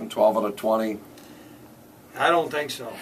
12 out of 20. I don't think so.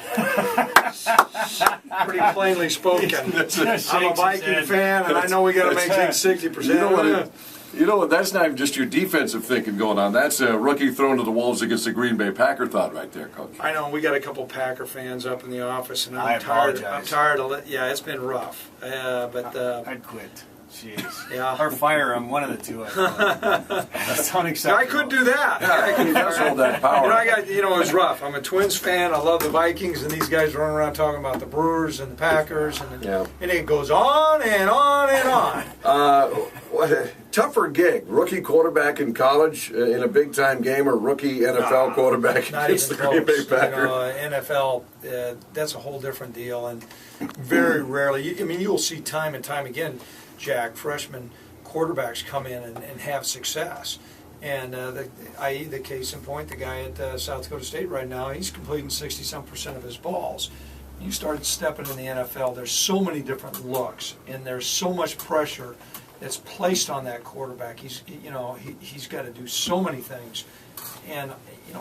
Pretty plainly spoken. I'm a Viking fan, and I know we got to make things 60%. You know what? That's not even just your defensive thinking going on. That's a rookie thrown to the wolves against the Green Bay Packer thought right there, Coach. I know we got a couple Packer fans up in the office, and I'm apologize. tired of it. Yeah, it's been rough. I'd quit. Jeez. Yeah. Or fire him, one of the two. That's unacceptable. I could do that. Yeah, he does hold that power. It was rough. I'm a Twins fan. I love the Vikings, and these guys running around talking about the Brewers and the Packers, and it goes on and on and on. What a tougher gig, rookie quarterback in college in a big-time game, or rookie NFL quarterback against the Green Bay Packers? NFL, that's a whole different deal, and very rarely. You'll see time and time again, Jack, freshman quarterbacks come in and have success. And i.e. the case in point, the guy at South Dakota State right now, he's completing 60-some% of his balls. You start stepping in the NFL, there's so many different looks, and there's so much pressure that's placed on that quarterback. He's got to do so many things. And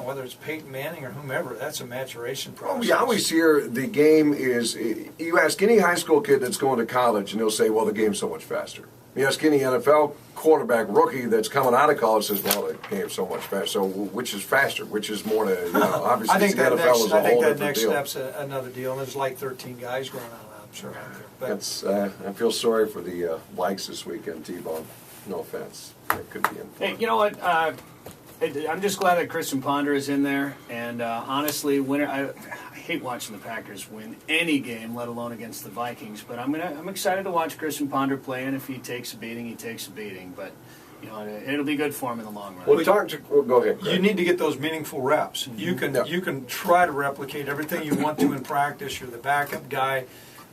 whether it's Peyton Manning or whomever, that's a maturation process. We always hear the game is. You ask any high school kid that's going to college, and they'll say, "Well, the game's so much faster." You ask any NFL quarterback rookie that's coming out of college, says, "Well, the game's so much faster." So, which is faster? Which is more to obviously I think the that NFL is a whole different deal. I think that next step's another deal. And there's like 13 guys going on. I'm sure. But I feel sorry for the Vikes this weekend, T-Bone. No offense. That could be in. Hey, you know what? I'm just glad that Christian Ponder is in there. And honestly, I hate watching the Packers win any game, let alone against the Vikings. But I'm excited to watch Christian Ponder play. And if he takes a beating, he takes a beating. But it'll be good for him in the long run. Well, go ahead. You need to get those meaningful reps. You can try to replicate everything you want to in practice. You're the backup guy.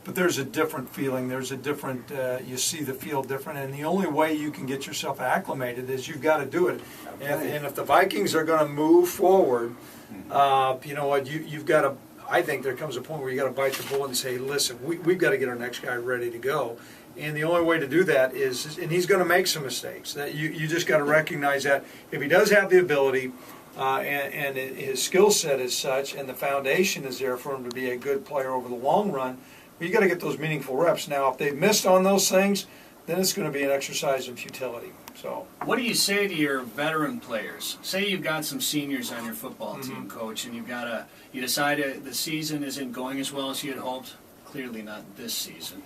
But there's a different feeling. There's a different, you see the field different. And the only way you can get yourself acclimated is you've got to do it. And if the Vikings are going to move forward, you know what, you've got to, I think there comes a point where you got to bite the bullet and say, listen, we've got to get our next guy ready to go. And the only way to do that is, and he's going to make some mistakes, that you just got to recognize that if he does have the ability, and his skill set is such, and the foundation is there for him to be a good player over the long run, you got to get those meaningful reps. Now, if they've missed on those things, then it's going to be an exercise in futility. So, what do you say to your veteran players? Say you've got some seniors on your football team, Coach, and you decide the season isn't going as well as you had hoped. Clearly not this season.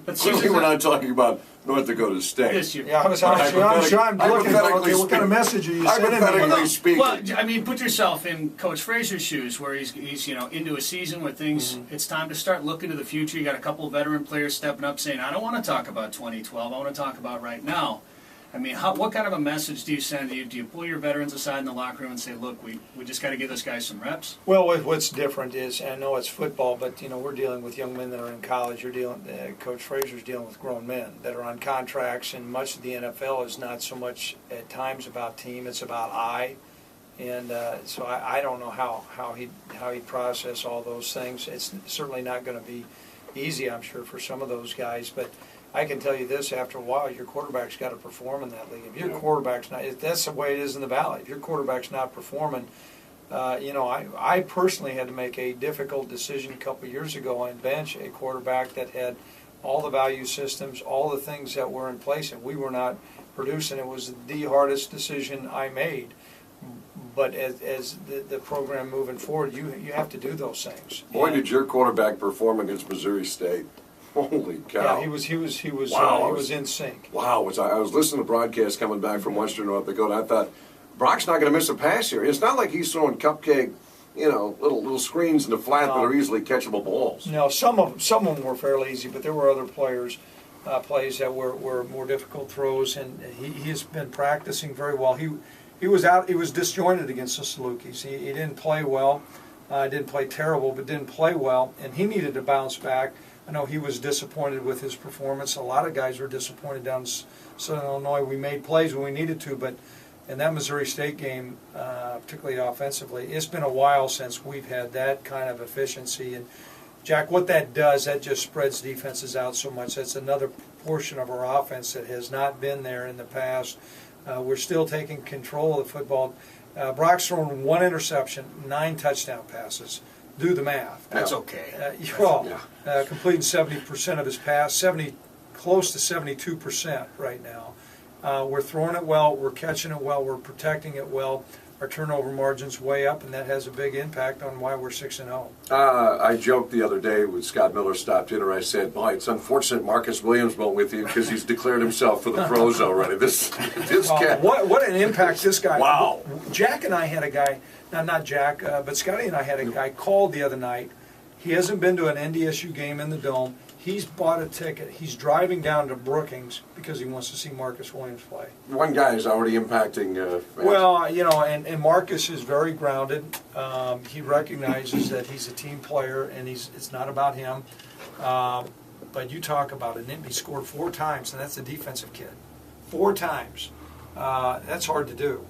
But certainly we're not talking about North Dakota State. This year. Yeah, I'm looking at what kind of message are you sending? Hypothetically speaking. Well, I mean, put yourself in Coach Frazier's shoes, where he's into a season where things. It's time to start looking to the future. You got a couple of veteran players stepping up, saying, "I don't want to talk about 2012. I want to talk about right now." I mean, what kind of a message do you send? Do you pull your veterans aside in the locker room and say, look, we just got to give this guy some reps? Well, what's different is, and I know it's football, but we're dealing with young men that are in college. Coach Frazier's dealing with grown men that are on contracts, and much of the NFL is not so much at times about team, it's about I. And so I don't know how he'd process all those things. It's certainly not going to be easy, I'm sure, for some of those guys, but I can tell you this, after a while, your quarterback's got to perform in that league. If your quarterback's not, that's the way it is in the Valley. If your quarterback's not performing, I personally had to make a difficult decision a couple of years ago on bench a quarterback that had all the value systems, all the things that were in place, and we were not producing. It was the hardest decision I made. But as the program moving forward, you have to do those things. Boy, did your quarterback perform against Missouri State. Holy cow! Yeah, he was in sync. Wow, I was listening to broadcasts coming back from Western North Dakota. I thought Brock's not going to miss a pass here. It's not like he's throwing cupcake, little screens in the flat that are easily catchable balls. No, some of them were fairly easy, but there were other plays that were more difficult throws, and he has been practicing very well. He was disjointed against the Salukis. He didn't play well, didn't play terrible, but didn't play well, and he needed to bounce back. I know he was disappointed with his performance. A lot of guys were disappointed down in Southern Illinois. We made plays when we needed to, but in that Missouri State game, particularly offensively, it's been a while since we've had that kind of efficiency. And, Jack, what that does, that just spreads defenses out so much. That's another portion of our offense that has not been there in the past. We're still taking control of the football. Brock's thrown 1 interception, 9 touchdown passes. Do the math. That's okay. Completing 70% of his pass, close to 72% right now. We're throwing it well, we're catching it well, we're protecting it well. Our turnover margin's way up, and that has a big impact on why we're 6-0. I joked the other day when Scott Miller stopped in, or I said, "Boy, it's unfortunate Marcus Williams won't with you because he's declared himself for the pros already." This cat. What an impact this guy! Wow. Jack and I had a guy, not Jack, but Scotty and I had a guy called the other night. He hasn't been to an NDSU game in the Dome. He's bought a ticket. He's driving down to Brookings because he wants to see Marcus Williams play. One guy is already impacting. Well, and Marcus is very grounded. He recognizes that he's a team player, and it's not about him. But you talk about it. He scored 4 times, and that's a defensive kid. 4 times. That's hard to do.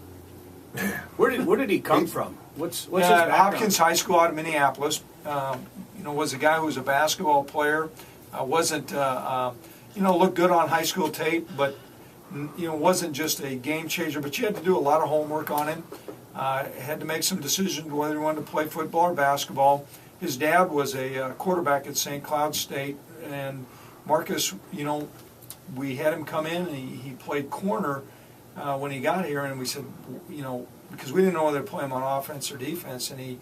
Where did he come from? What's his background? Hopkins High School out of Minneapolis. Was a guy who was a basketball player. Wasn't looked good on high school tape, but wasn't just a game changer. But you had to do a lot of homework on him. Had to make some decisions whether he wanted to play football or basketball. His dad was a quarterback at St. Cloud State, and Marcus, we had him come in and he played corner when he got here, and we said, because we didn't know whether to play him on offense or defense, and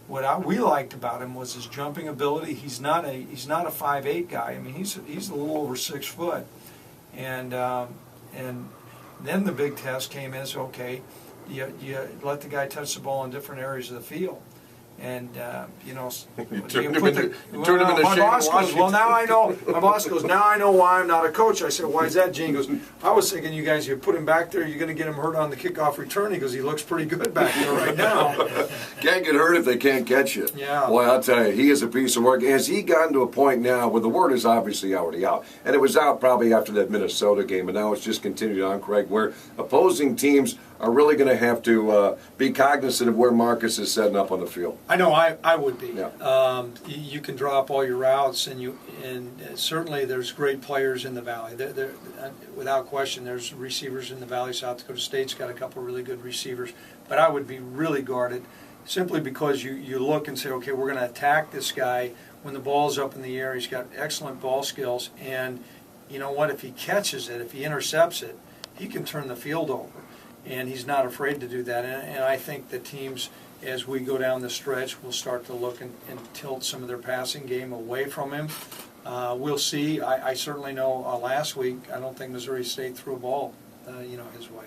we liked about him was his jumping ability. He's not a 5'8" guy. I mean, he's a little over 6 foot, and then the big test came in. So okay, you let the guy touch the ball in different areas of the field, and you turned him into Shane Washington. Well, now I know. My boss goes, now I know why I'm not a coach. I said, why is that, Gene? He goes, I was thinking you guys, you put him back there, you're going to get him hurt on the kickoff return. He goes, he looks pretty good back there right now. Can't get hurt if they can't catch you. Yeah. Boy, I'll tell you, he is a piece of work. Has he gotten to a point now where the word is obviously already out, and it was out probably after that Minnesota game, and now it's just continued on, Craig, where opposing teams are really going to have to be cognizant of where Marcus is setting up on the field. I know, I would be. Yeah. You can draw up all your routes, and certainly there's great players in the Valley. Without question, there's receivers in the Valley. South Dakota State's got a couple really good receivers, but I would be really guarded simply because you look and say, okay, we're going to attack this guy when the ball's up in the air. He's got excellent ball skills, and you know what? If he catches it, if he intercepts it, he can turn the field over. And he's not afraid to do that. And I think the teams, as we go down the stretch, will start to look and tilt some of their passing game away from him. We'll see. I certainly know last week, I don't think Missouri State threw a ball, his way.